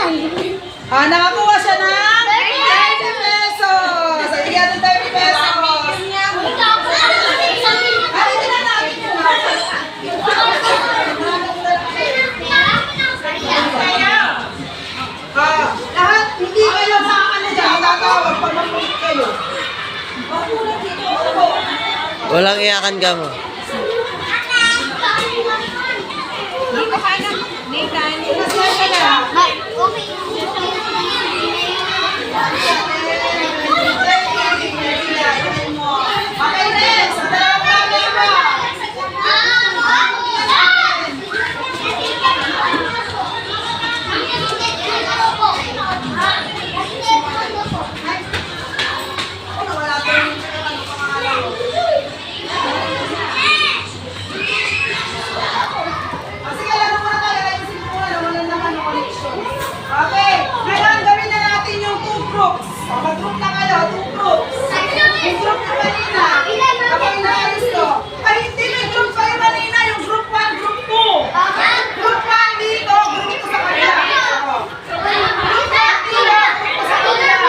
Nakakuha siya ng 30 pesos. Bigyan ng 30 pesos. Lahat, hindi kayo sa ano dyan, tatawag pag mag-ulit kayo. Walang iyakan ka mo. Dito ka na. Nathan. Okay, next. Sa dalawang problema. Okay, ngayon gawin na natin yung 2 groups. Mag-group na kayo, 2 groups. Yung group na kanina, kapag inaalis ko. Ay, hindi may group kayo kanina, yung group 1, group 2. Group 1 dito, group 2 sa kanila. Group 1 dito, group 2 sa kanila.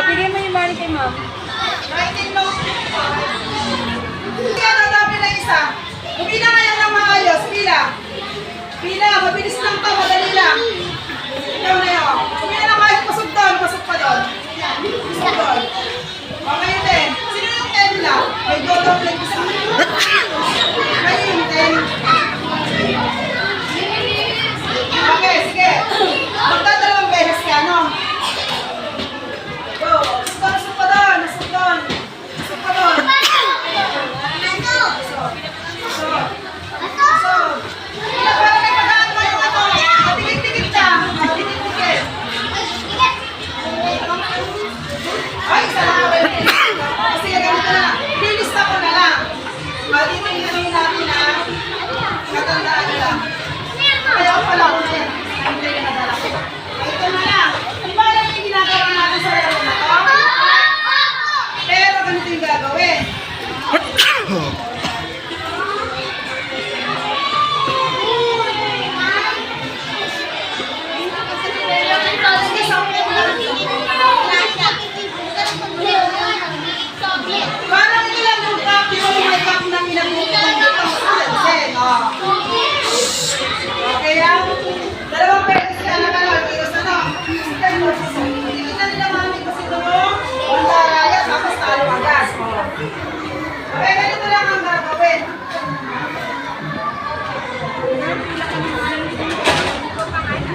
Bigyan mo yung money kay ma'am. Pila ngayon ng maayos, pila. Pila, mabilis lang to, madali lang. Ikaw na yun. Pila na maayos, pasok doon, pasok pa doon. Pasok doon. Okay din. Sino yung 10 lang? May double isa. Kayo yung 10. Okay, sige. Magdadalawang beses ka, no? Go. Pasok pa doon, pasok doon. Pasok pa doon. Ay, salamat. Kasi ganito na. Lilista ko na lang. Dito yung gawin natin na katandaan nila. Kaya ko pala kung yan. Hindi ka nadala. Ito na lang. Di ba alam yung ginagawa natin sa laro na to? Pero ganito yung gagawin. Parang ilan yung cup, yung may cup na minabutan dito. Okay, yan. Dalawang beses ka na ka lang. Iros ano? Hindi na nila mami kasi ito mo. Wala raya, tapos talo agad. Okay, ganito lang ang gagawin.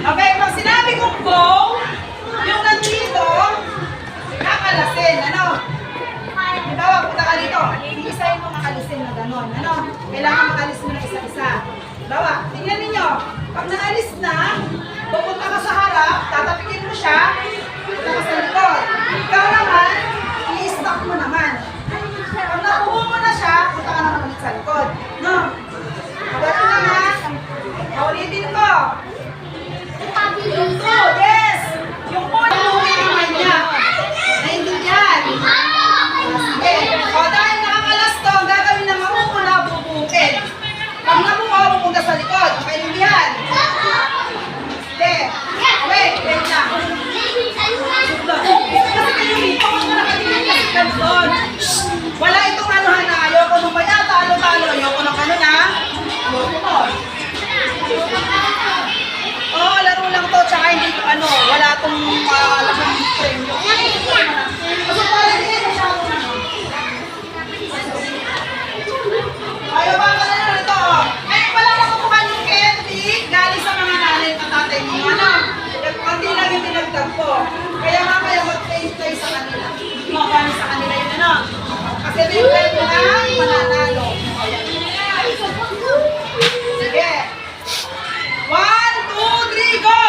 Okay, pag sinabi kong go, yung nandito, kakalasin, ano? Diba, punta ka dito. Iisahin mo makalisin na gano'n, ano? Kailangan makalisin mo na isa-isa. Diba, tingnan ninyo, pag naalis na, pupunta ka sa harap, tatapikin mo siya, punta ka sa likod. Ikaw naman, tagpo. Kaya mamaya mag-taste tayo sa kanila. Makakano sa kanila yun, ano? Kasi ito yung tayo na mananalo. Sige. 1, 2, 3, go!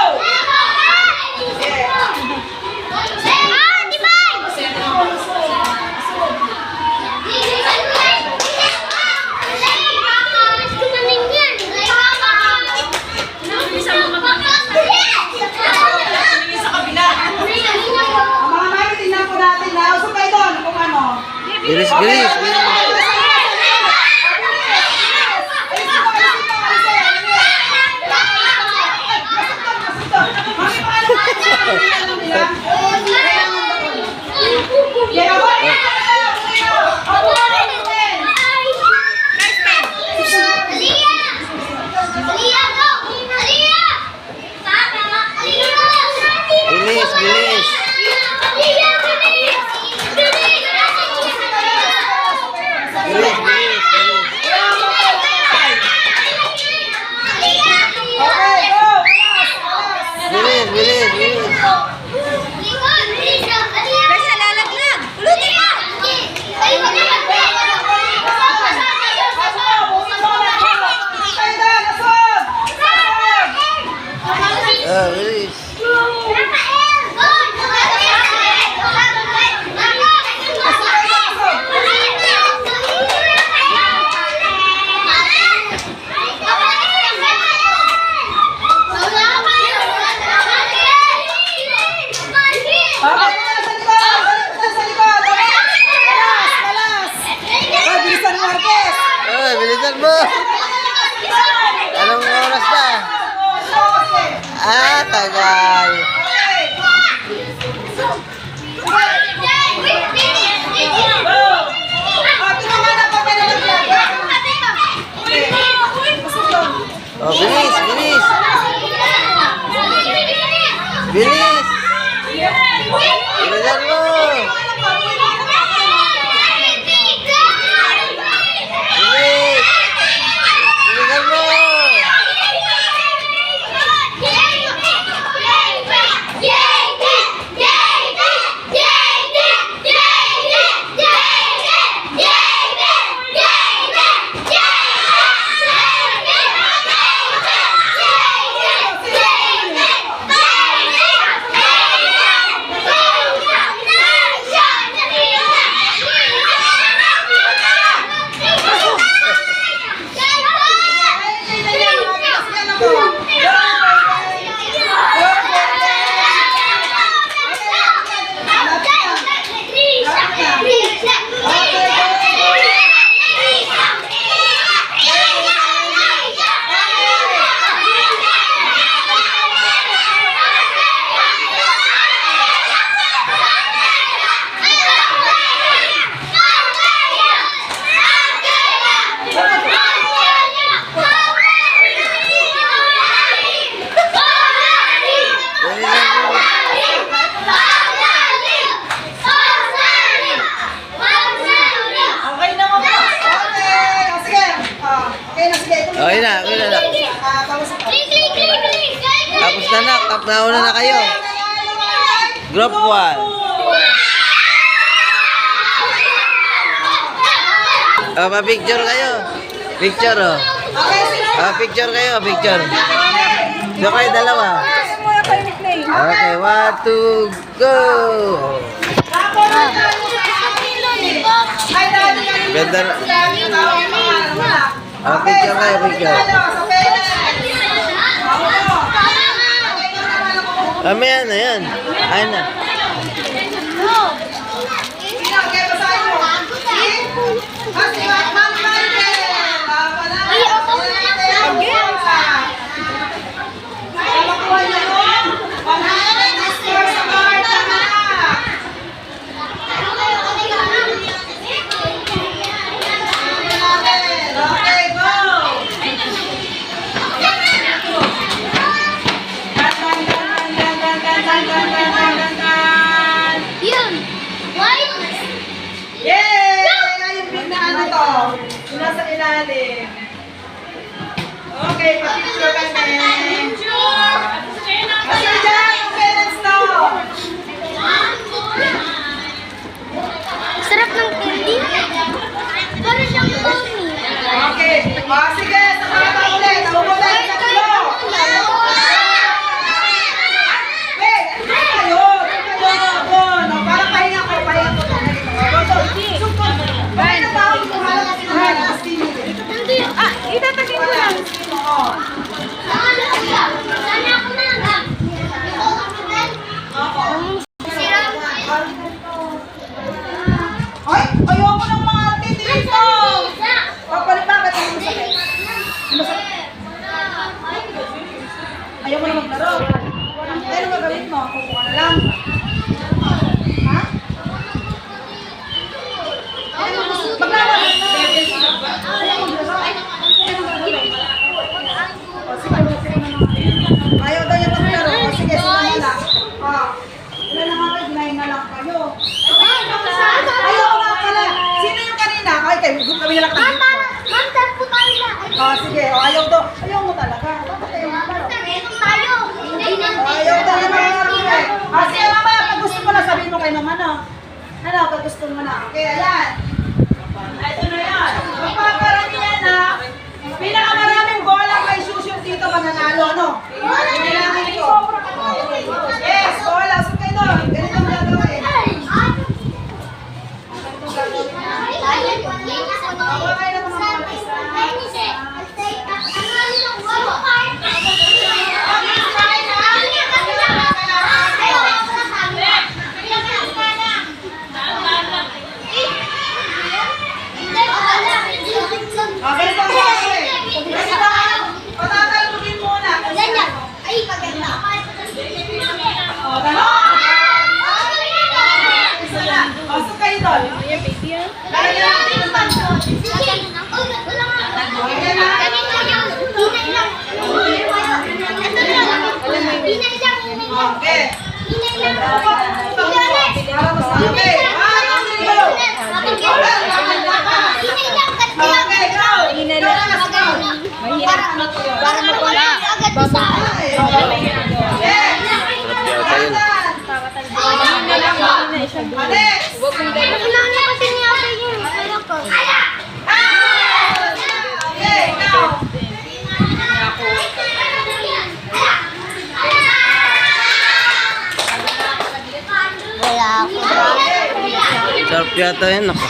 Sige. Tingin sa kabila. Ang mga mami, tingnan po natin na. Usok kayo doon kung ano. Bilis, bilis, bilis. Bilis, bilis. Bilis, bilis, bilis. Bilis, bilis, bilis. Kasi nalalaglag. Ulutin mo. Bilis. Bilisan mo. Anong oras na? Tagal. Bilis, bilis. Bilis. Bilisan mo. Bilis. Bilisan mo. Okay na, okay na. Tapos na nak, nauna na kayo. Group 1. Pa-picture kayo. Picture, oh. Picture kayo, picture. So kayo dalawa. Okay, 1, 2, go! Ganda na. Picture kayo, picture. Mamaya na yan. Ayun na. Yay! Ayun, big na ano to. lang. Ha? Maglaro. Ayaw daw yung maglaro. O, sige, sila na lang. Ilan na nga kayo, ginahin na lang kayo. Ayaw nga pala. Sino yung kanina? Ay, kayo, kami na lang kami. Sige, ayaw daw. Ayaw mo talaga. Bakit kayo maglaro? Ayaw daw yung maglaro eh. Sige, mamaya, pag gusto mo na, sabihin mo kay mama, no? Ano, pag gusto mo na. Okay, ayan. Ito na yan. Magpaparami yan, ha? Pinakamaraming bola kay Susyong dito mananalo, no? Pinilangin ko. Yes, bola. So kayo doon. Ganito ang gagawin. Tawa kayo ng mga mag-isa. Ganito ang gagawin. Ganito ang patatalugin muna. O, gano'n. Isa na. O, so kayo doon. Kaya natin yung tanto. Okay. Para masama. Okay. Okay, go. Para mawala agad sa Alex! Wala kasi niya ako yung ano ko. Okay, now. Wala ako. Sarap yata yun ako.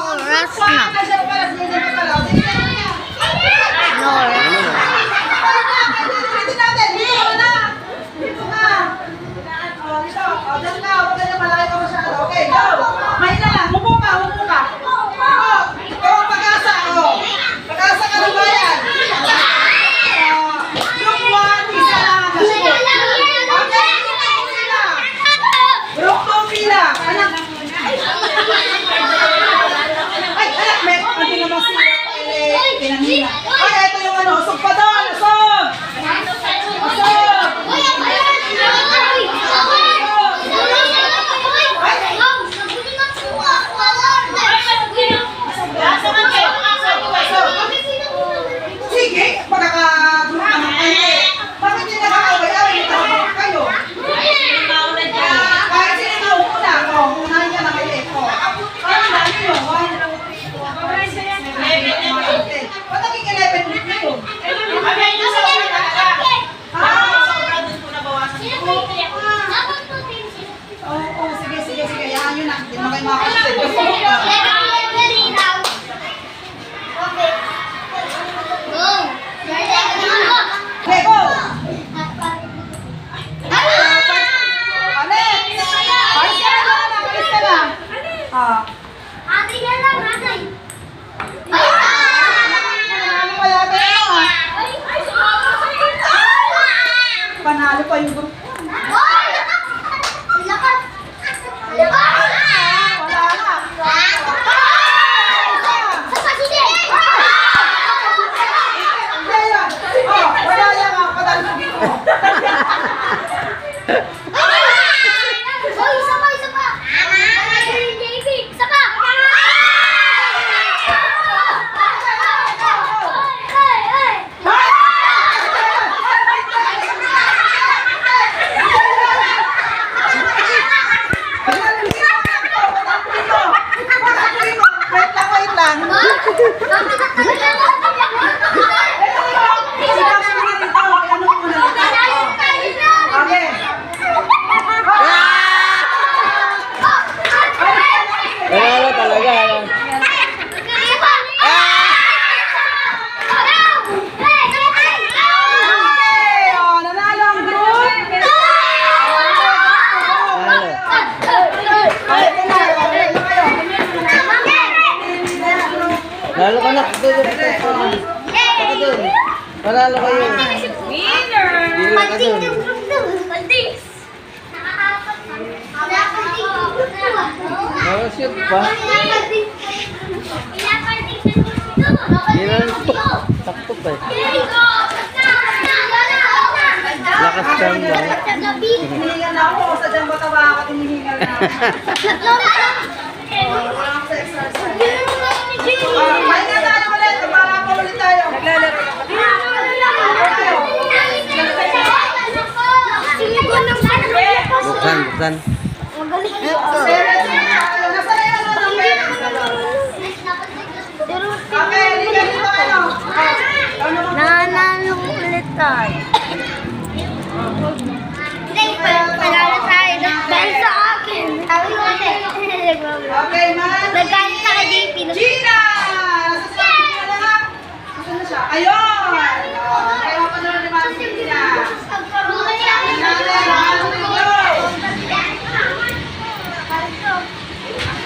Oras na. No. Okay, go! May na lang, mupo ka. Ikaw ang pag-asa, pag-asa ka ng bayan. Group 1, isa lang ang nasuot. Okay, Group 2 pila. Anak. Ay, may naman sila. Pinanghina. Ay, ito yung ano, usog pa doon, usog! Sige, pagkaka-group naman kayo. Bakit hindi nakakaway-away? Hindi nakakaway kayo. Kahit sino na una, unahin ka na kayo eh. Ano na, ano yun? 1, 2, 3, 4, 5, 6, 7, 8, 9, 10. Ba't naging 11 group na yun? Oo, sige. Yan yun na. Hindi mo kayo makakasip. Okay, go! Alex! Alis ka na. Ano kaya tayo Panalo pa yung group. Wala na. Wala yan ang patalugin mo. Wait lang. Okay. Wala talaga. Nanalo ang group. Ano? Okay na kayo. Lalo ka na. Doon. Saka doon. Panalo kayo. Winner! Bila ka doon. Oh, shoot pa. Ilan tuk. Takto pa eh. Lakas ka mo. Hinihingal na ako. Sa dyan batawa ako, hinihingal na ako. Wala akong sa exercise. May nga tayo ulit. Para pa ulit tayo. Naglalaro na Buksan, buksan. Nasa na yung ano ng parents? Okay, liga dito ano? Nanalo ulit tayo. Panalo tayo. Dahil sa akin. Sabi ko kasi. Okay, man. Nagalit na kay JP. Gina! Nasasabi ka na. Nasaan na siya? Ayun! Kaya pa naman ni Mami Gina.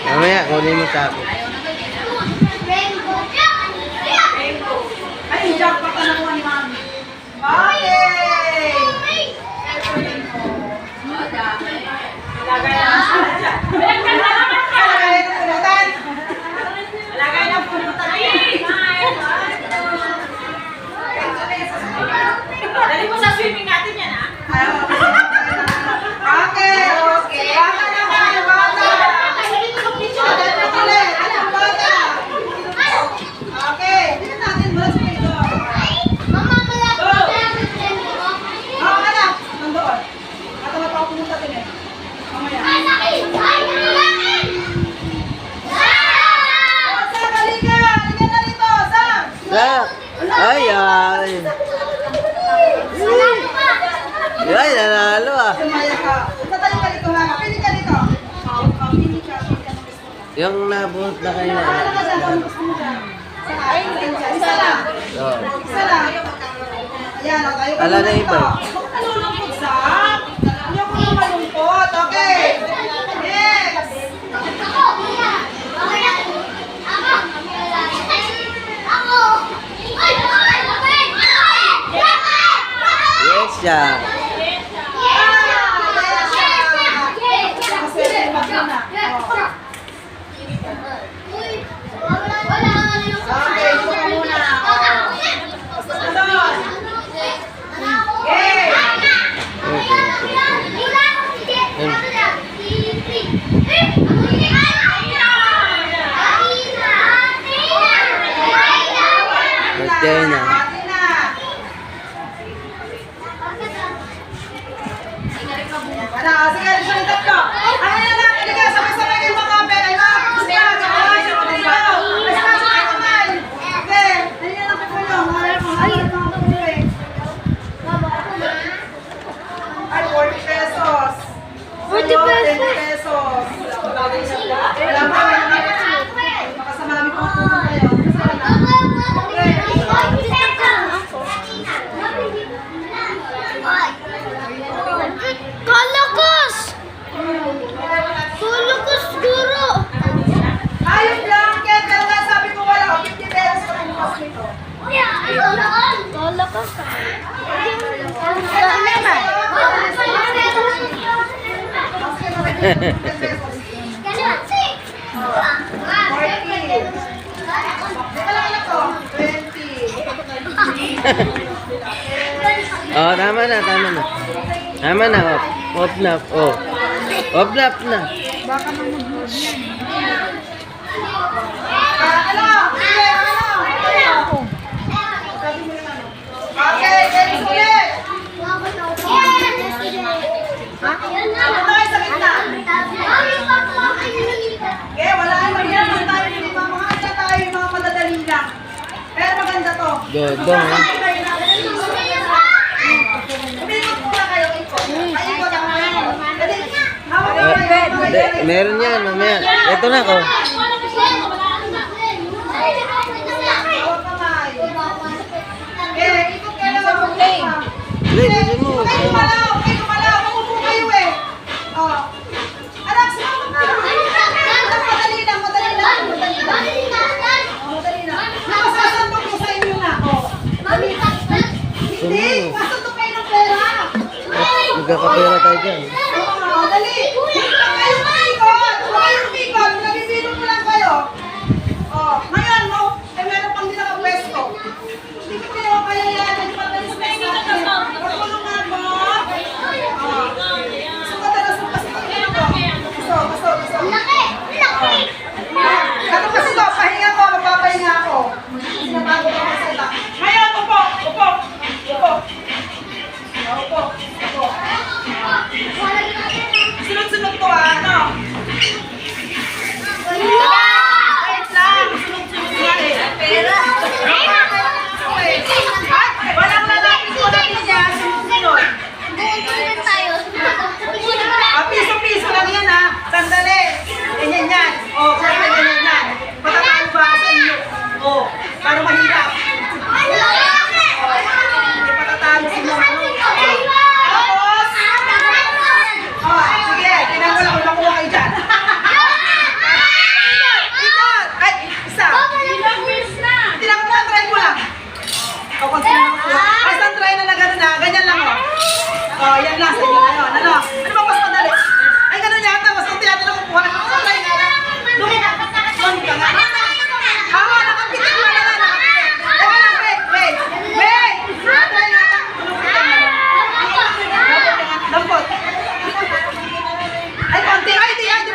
Mamaya, kunin mo sa akin. Ay, jackpot ka nakuha ni Mami. Okay! Lagay na siya. Lagay na pulutan. Lagay na pulutan. Dali mo sa swimming natin yan, ha? Okay, okay. Bata naman, bata. Bata na ulit. Anak, bata. Okay. Tingnan natin, wala sa kayo. Oo, anak. Nandoon. Matawa pa ako pumunta din eh. Mamaya. Oh, Sam, halika. Halika na rito, Sam. Sak! Ay, ay. Ay, nanalo ah. Sumaya ka. Sa tayo ka dito, ha? Pili ka dito. Pili ka. Pili ka ng gusto mo. Yung nabuhot na kayo Ano na. ka dyan? Ano gusto mo dyan? Isa lang. Oo. Isa lang. Ayan, o, tayo ka Ala na muna iba. dito. Huwag ka nalulungkot, Sam. Hindi ako na malungkot. Okay. Next. Yes, siya. Kasi mag-una. Okay, ito ka muna. Sunod. Okay. Okay na. Ate na. Ano, sige, siya yung tatlo. Ano na lang, halika, sabay-sabay kayo mag-open. Ay, ma, gusto na, sabay, sabay kayo. Ay, sabay kamay. Okay, dali na lang kayo kayo. Mahal mo, mahal mo, mahal mo, eh. Ay, 40 pesos. 40 pesos. 20 pesos. Wala ba, makasamami ko po kayo. Kalakas! Kalakas, guro! Ayun lang, kaya talaga sabi ko wala, 50 pesos pa rin mas nito. Kalakas. Wala naman. 40. Dito lang lang to, 20. Oh, tama na, tama na. Tama na, off. Off na, oh. Off na, off na. Ano? Sige, ano? Sabi mo yung ano. Okay, guys, ulit. Ano tayo sa gitna? Okay, wala naman yan. Wala tayo yung mga ano tayo, yung mga madadali lang. Pero maganda to. Dodong, ha? Umikot muna kayo, ikot. Ay, ikot ako ngayon. Dali, hawak mo Eh, kayo. hindi, meron yan, mamaya. Ito na ko. Hawak kamay. Okay, ikot kayo sa play. Hindi, gusto mo. Kayo malaw, mamupo kayo eh. Oh. Anak, sumama ka. Anak, madali lang. Oh, madali lang. magkakapera tayo dyan. Oh, dali. Huwag kayong umikot. Huwag kayong umikot. Nabibilo mo lang kayo. Oh, ngayon mo, eh meron pang di nakapwesto. Hindi ko pinawa kaya yan. Hindi pa tayo sa pwesto natin. Pagpulungan mo. Oh. Gusto ka talaga sa pwesto ko. Gusto. Laki! Laki! Ano kasi to? Pahinga ko. Magpapahinga ako. Sinabago ko kasi ito. Ngayon, upo. Upo. Upo. Upo. Upo. Sunod-sunod ko ano? Wait lang. Sunod-sunod nga eh. Pera. Ay, walang lalaki ko natin niya. Sunod-sunod. Piso-piso lang yan ha. Sandali. Ganyan yan. O, kaya ganyan yan. Patatalo ba ako sa inyo? O, para mahirap. Hindi patatalo sa inyo. Tapos, sige. Tingnan ko lang kung nakuha kayo dyan. Ikot! Ay, isa. Tingnan ko lang, try ko lang. O, kung sino nakuha. Ay, isang try na gano'n na. Ganyan lang o. O, yan lang sa inyo. Ano? Ano ba mas madali? Ay, gano'n yata. Mas kunti yata na kukuha. Isang try nga lang. Doon ka nga. Nakapitin mo na lang. Teka lang, wait. Isang try nga lang. Dampot. Ay, konti. Ay, di yan.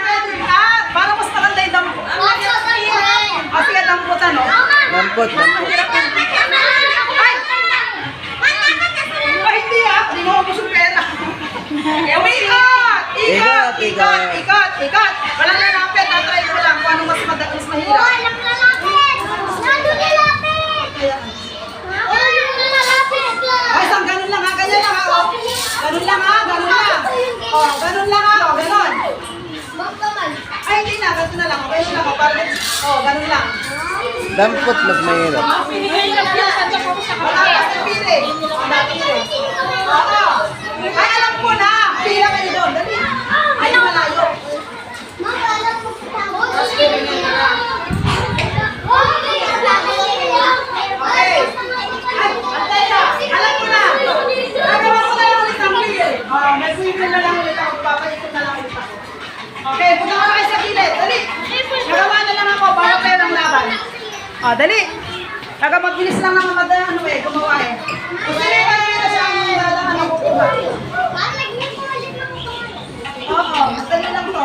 Para mas maganda yung dampot. O, sige, dampot ano. Dampot. Ay! Ay, hindi ah. Hindi mo ako yung pera. Ikot. Walang lalapit. Tatry ko lang kung anong mas mahirap. Ay, isang ganun lang ha. Ganyan lang ha. O. Ganun lang ha. O, ganun lang ha. O, ganun. Ay, hindi na. Ganun na lang. Okay lang. O, ganun lang. Dampot mas mahirap. Wala ka sa pili. Oo. Ay, alam ko na. Pila kayo doon. Dali. Ay, malayo. Okay. Ay, antay na. Alam ko na. Gagawa ko na lang ulit ng wheel. May wheel na lang ulit ako. Papaikot na lang ulit ako. Okay, punta ka na kayo sa gilid. Dali. Gagawa na lang ako para kayo ng laban. Dali. Mabilis lang naman gumawa eh. Gusto niyo pa rin na siya ang dadaan ng kukuha. Oo, madali lang to.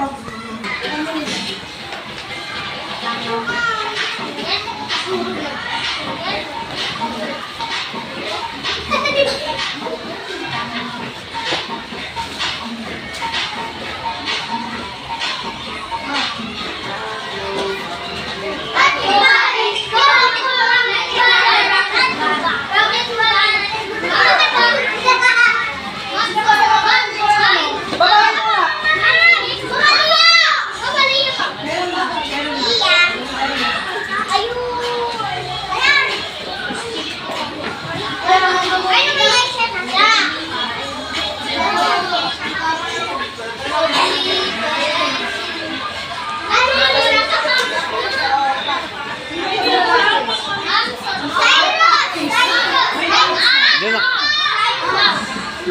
Babae mo nga. Doon na.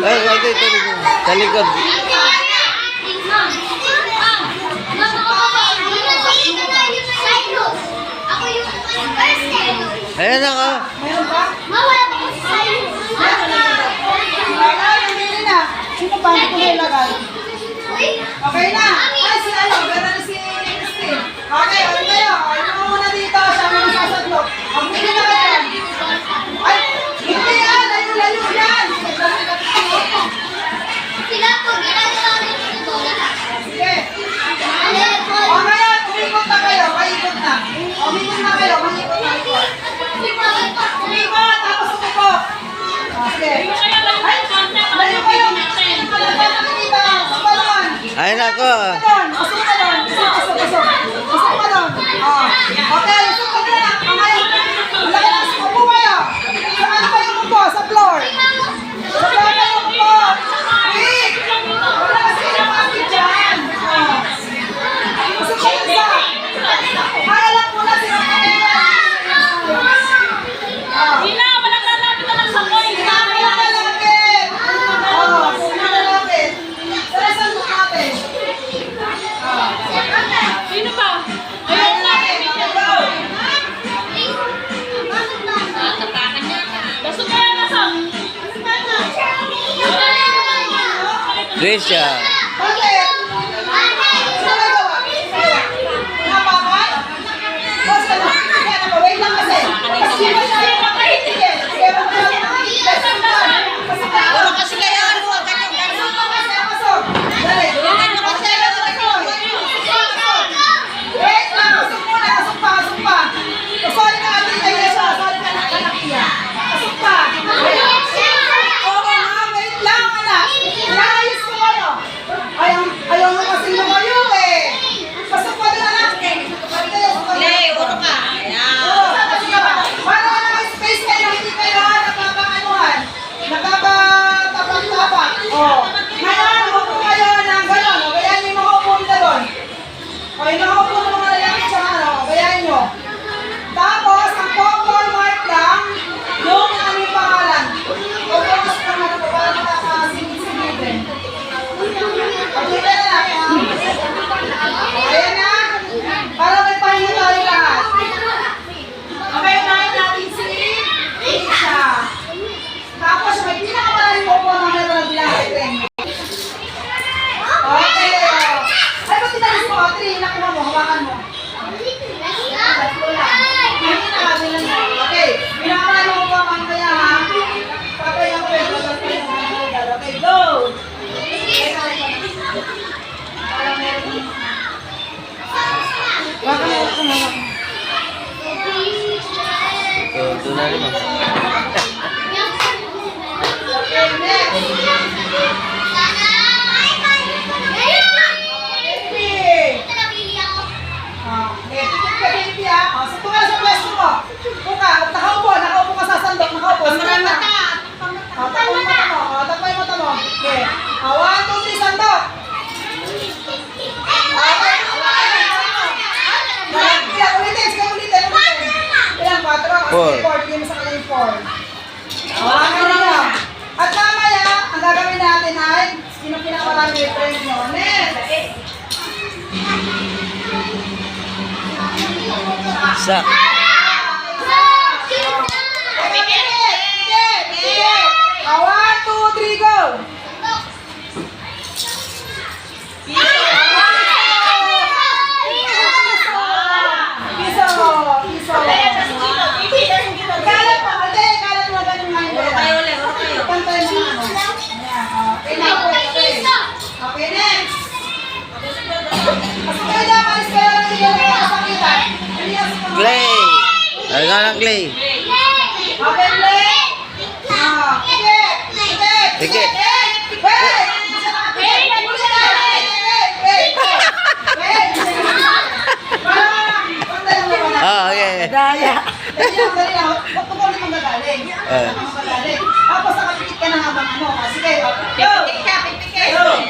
Ay, ito. Sa likod. Ayan ako. Meron ba? Mawala pa ko sa iyo. Hindi na. Sino pa? Hindi ko na ilagay. Okay na. Ay, si ano? Gano'n si Christine. Okay, ano kayo? Ano mo muna dito? Siya mo nasasadlok. Ang hindi na kayo. Ay, hindi yan. Layo yan. Sila po, ginagawa namin ito. Sige. O ngayon, umikot na kayo. Paikot na. Umikot na kayo. Umikot na kayo. Umikot, tapos umupo. Sige. Ay, layo kayo. Ayan ako. Usok ka doon. Usok ka doon. Okay, usok ka doon. Ngayon, malaki na sa upo kayo. Saan kayo upo? Sa floor. Sa floor kayo upo. Quick! Wala kasi nakakit dyan. Usok kayo sa. Ay, alam mo na sila kayo. Hina, walang lalapit na lang sa koy. Walang lalapit. Walang lalapit. Trisha. Bakit? Sino nagawa? Napakay? Boss ka na. Kaya na, wait lang kasi. Kasi sino siya yung makahitige? Sige, Wala kasi kaya ano, ganyan-ganyan. Dali. Wait lang, asok muna, asok pa. Sorry ka, Ate Teresa. Sorry ka na, anak niya. Asok pa. Oo nga, wait lang, anak. Inaayos ko kayo. Ayaw mo kasi lumayo eh. Pasok pa din, anak. Lay, ulo ka. Ayan. Para walang space kayo, hindi kayo nakakaanuhan. Nakakatapak-tapak. Ngayon, upo kayo ng gano'n. O, gayahin yung mga upo nila doon. O, yung mga upo ng mga lalaki sa ano, o, gayahin nyo. Tapos, ang purple mark lang, yung aming pangalan. O, tapos ka na ito para makakasingit-singit. Okay na lang. Ayan na. Para may pahinga tayo lahat. Okay, unahin natin si Isha. Tapos, may pinakamaraming upo ng meron ng bilang. Okay. Ay, ba't tinalis mo? Audrey, nakuha mo, hawakan mo. Okay, pinakamaraming upo ang kaya ha. Patay ang pwede. Okay, go! So, doon na naman. Okay, next. Baby! Okay, tikit ka, baby ha. Sa tunga sa pwesto mo. Tunga, nakaupo ka sa sandok, nakaupo. Marami Sandok. ka. Takpan yung mata mo. Takpan yung mata mo. Okay. 1, 2, 3, sandok. Okay. Ilan, ulitin. Sige, ulitin. Ilan, 4. Four. 4. Bigyan mo sa kanya yung 4. Okay na yun. At mamaya, ang gagawin natin ay sino pinakamarami yung friend nyo. Next. Sa. Sige. 1, 2, 3, go. Piso. Kalat mo, ate. Kalat mo ganun nga yung pera. Kayo ulit, ulo kayo. Pantay mo na ano. Ayan, okay. Okay, next. Pasok kayo lang, alis kayo lang, hindi kayo nakasakitan. Clay. Ay, nga ng Clay. Okay, play. Sige. Ah, okay. Daya. Dali lang. Huwag ko ulit magagaling. Tapos nakapikit ka na habang ano. Sige, go. Pipikit. Ayan.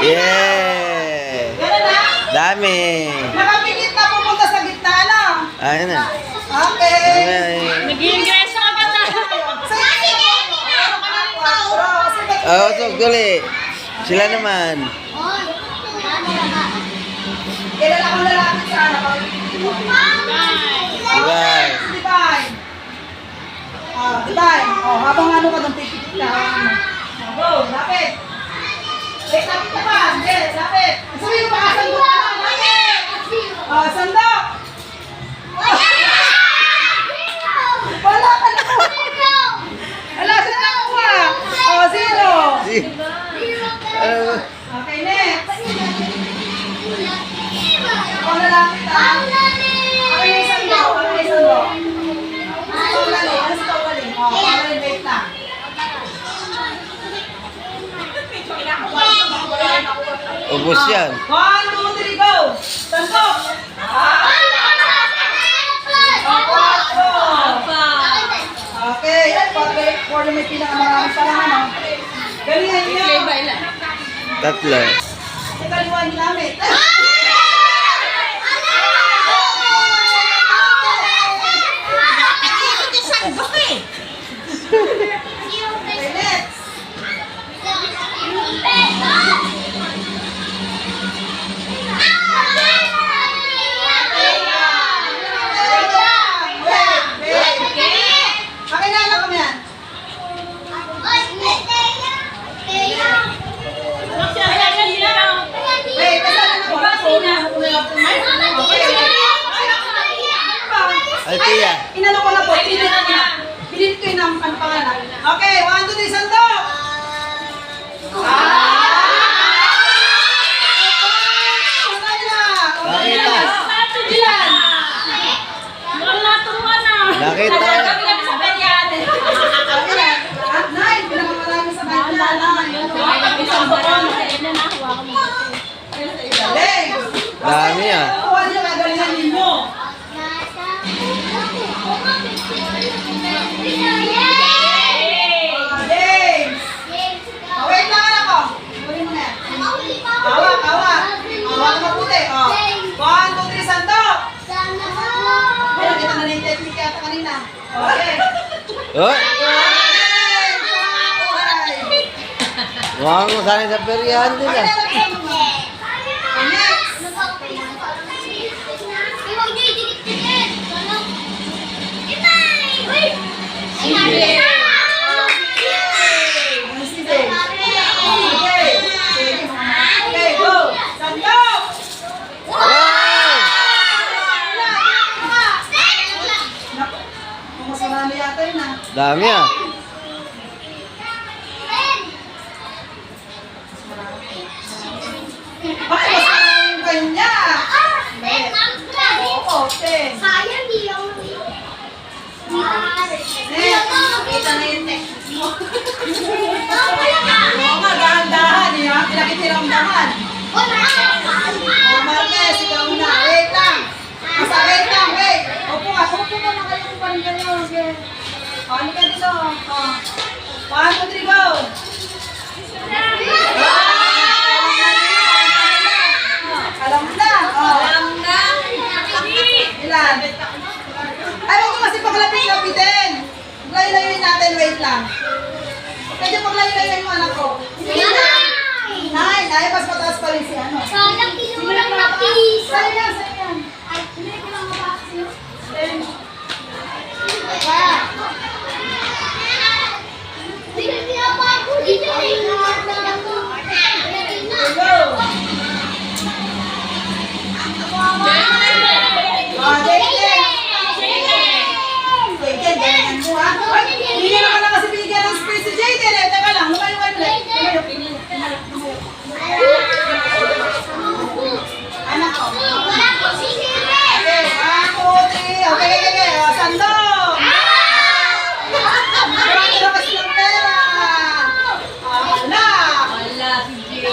Yeah. Ganun na. Dami. Nakapikit na pupunta sa gitna lang. Ayun na. Okay. Nag-iingreso ka ba na? Oh, so gali. Sila naman. Kailan akong lalapit sa anak ko? Divine. Divine. Divine. Habang ano ka doon, pipikit ka. Go, lapit. Lapit ka pa. Lapit. Sabihin mo baka sandok ka lang. Lapit. Sandok. Wala ka na. Wala sa nakuha. Zero. Okay, next. Ako lalapit ha. Ako yung sandok. Ano sa kawaling? Kawaling, wait lang. Ubus yan. 1, 2, 3, go! Sandok! Okay, yan. 4 na may pinakamaraming palangan. Galingan niyo. Tatlo. Kaliwan namin. Okay, next. Pakilala kami yan. Tia. Inano ko na po. Pilit ko na. Pilit ko yung ang pangalan. Okay, 1, 2, 3, sandok! Wala na. Okay. Nakita. Nakita. Nay, pinakamarami sa kanya. Galing. Dami ah. Kuha niyo, gagalingan ninyo. James. Wait lang anak ko. Huli mo na yan. Hawak, hawak. Hawak mabuti. 1, 2, 3, sandok. Pero kita na yung technique yata kanina. Okay. Oh, mukhang masanay sa peryahan din ah. Okay, go. Sandok. Wow! Mas marami yata yun ah. Dami ah. Bakit mas maraming kanya? Oo, 10. Sayang di lang. Kita na yung text mo. Oo nga, dahan-dahan eh ha. Pinakitiramdaman. Marquez, ikaw na. Wait lang. Masa, wait lang, wait. Opo nga, upo ka na kayo kung paano kayo. Okay. Paano ka dito? 1, 2, 3, go. Alam mo na. Alam na. Ilan? Ay, huwag mo kasi paglapit-lapitin. Layo-layoin natin, wait lang. Pwede paglayo-layoin mo anak ko. 9. Ay, mas mataas pa rin si ano. Sayang kinulang na piso. Sayang, sayang. Ay, hindi ko lang mabaksin. 10. Go. Jaden, ganyan mo ha. Ay, hindi na naman lang kasi binigyan ng space si Jaden eh. Teka lang, lumayo-lumayo ulit. Anak ko. Okay, 1, 2, 3. Okay, okay, okay. Sandok. Marami na kasi ng pera. Wala. Wala, si Jay.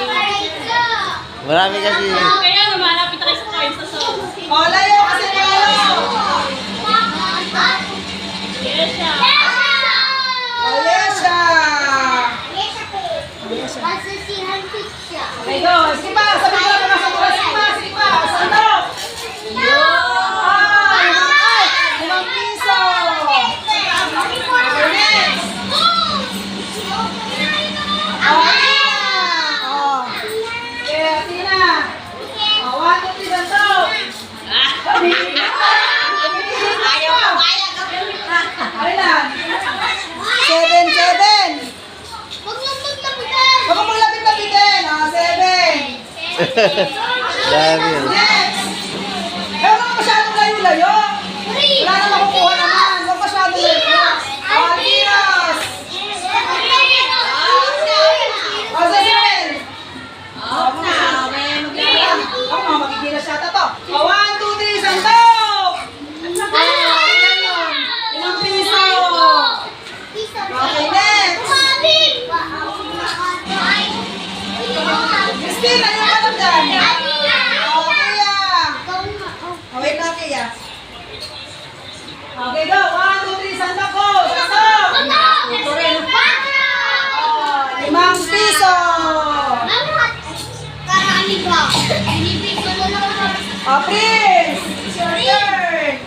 Marami kasi. Kaya lumalapit ako sa coin sa soul. O, layo kasi kayo. Yes, siya. Alesha. Okay, go. Sige pa. Sabi ko lang na sa mga. Sige pa, sige pa. Sandok. Ay, 5 piso. Okay, next. Okay, Athena. 1, 2, 3, sandok. Ayaw ko, ayaw ko. Ilan? 7, 7. Huwag mo maglapit-lapitin. 7. Dami ah. Next. Eh, huwag ka masyadong layo-layo. Wala na makukuha naman. Huwag masyadong layo. Tiros. Zazil. Ako, magigila siya ito. 1, 2, 3, sandok. Ilang piso? Okay, next. Christine, ano ka lang dyan? Okay, wait lang, Kia. Okay, go. 1, 2, 3, sandok ko. Sandok. 5 piso. Oh, Prince. It's your turn.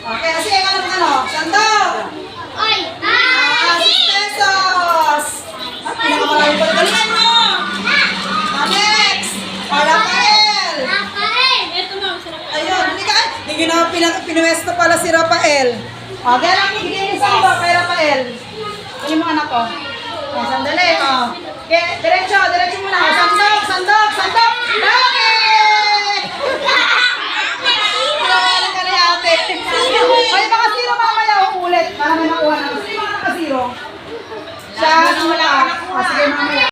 Okay, kasi ano naman ano? Sandok. 6 pesos. Pinakamarami pa. Galingan mo. Next. Rafael. Ito na, sarap. Ayun, hindi ka. Hindi na pinuwesto pala si Rafael. Okay lang, bigyan niyo sa iba kay Rafael. Ano yung mga anak ko? Sandali,